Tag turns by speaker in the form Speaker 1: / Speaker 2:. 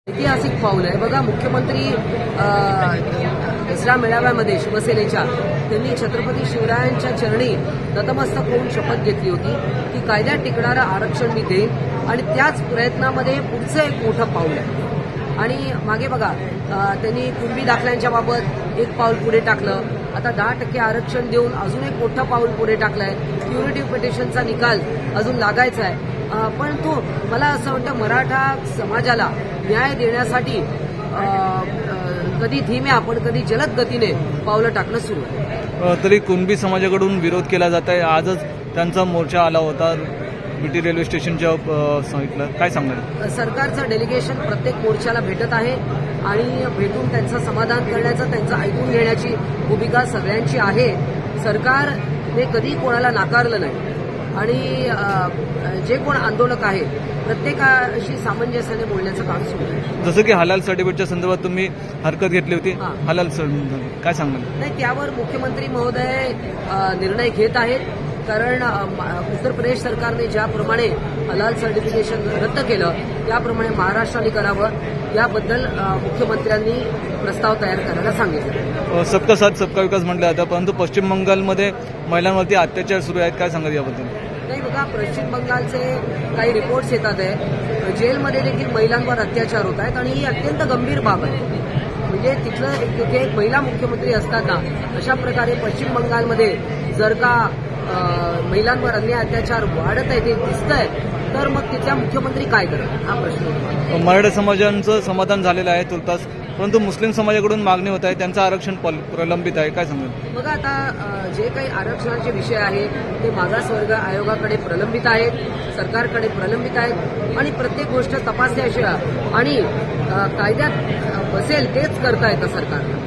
Speaker 1: ऐतिहासिक पाऊल आहे बघा. मुख्यमंत्री दसरा मेळाव्यामध्ये शिवसेनेच्या त्यांनी छत्रपती शिवरायांच्या चरणी नतमस्तक होऊन शपथ घेतली होती की कायद्यात टिकणारं आरक्षण मी देईन, आणि त्याच प्रयत्नामध्ये पुढचं एक मोठं पाऊल आहे. आणि मागे बघा त्यांनी कुणबी दाखल्यांच्या बाबत एक पाऊल पुढे टाकलं. आता 10% आरक्षण देऊन अजून एक मोठं पाऊल पुढे टाकलंय. क्युरेटिव्ह पिटिशनचा निकाल अजून लागायचा आहे. पण तो मला असं वाटतं मराठा समाजाला न्याय देण्यासाठी कधी धीम्या पण कधी जलद गतीने पावलं टाकणं सुरू आहे.
Speaker 2: तरी कुणबी समाजाकडून विरोध केला जात आहे. आजच त्यांचा मोर्चा आला होता बीटी रेल्वे स्टेशनच्या सांगितलं, काय सांगणार?
Speaker 1: सरकारचं डेलिगेशन प्रत्येक मोर्चाला भेटत आहे आणि भेटून त्यांचं समाधान करण्याचं, त्यांचं ऐकून घेण्याची भूमिका सगळ्यांची आहे. सरकारने कधी कोणाला नाकारलं नाही आणि जे कोण आंदोलक आहे प्रत्येकाशी सामंजस्याने बोलण्याचं काम सुरू आहे.
Speaker 2: जसं की हलाल सर्टिफिकेटच्या संदर्भात तुम्ही हरकत घेतली होती, हलाल काय सांगणार?
Speaker 1: नाही, त्यावर मुख्यमंत्री महोदय निर्णय घेत आहेत. कारण उत्तर प्रदेश सरकारने ज्याप्रमाणे हलाल सर्टिफिकेशन रद्द केलं त्याप्रमाणे महाराष्ट्राने करावं, याबद्दल मुख्यमंत्र्यांनी प्रस्ताव तयार करायला सांगितलं.
Speaker 2: सबका साथ सबका विकास म्हटलं जातं, परंतु पश्चिम बंगालमध्ये महिलांवरती अत्याचार सुरू आहेत, काय सांगत याबद्दल?
Speaker 1: नाही बघा, पश्चिम बंगालचे काही रिपोर्ट्स येतात आहे. जेलमध्ये देखील महिलांवर अत्याचार होत आहेत आणि ही अत्यंत गंभीर बाब आहे. म्हणजे तिथे एक महिला मुख्यमंत्री असताना अशा प्रकारे पश्चिम बंगालमध्ये जर का महिलांवर अन्याय अत्याचार वाढत आहे ते दिसतंय, तर मग तिथल्या मुख्यमंत्री काय करतात हा प्रश्न.
Speaker 2: मराठा समाजांचं समाधान झालेलं आहे तुर्तास, परंतु मुस्लिम समाजाकडून मागणी होत आहे, त्यांचं आरक्षण प्रलंबित आहे, काय सांगेल?
Speaker 1: बघा, आता जे काही आरक्षणाचे विषय आहेत ते मागासवर्ग आयोगाकडे प्रलंबित आहेत, सरकारकडे प्रलंबित आहेत आणि प्रत्येक गोष्ट तपासल्याशिवाय आणि कायद्यात बसेल तेच करता येतं सरकारला.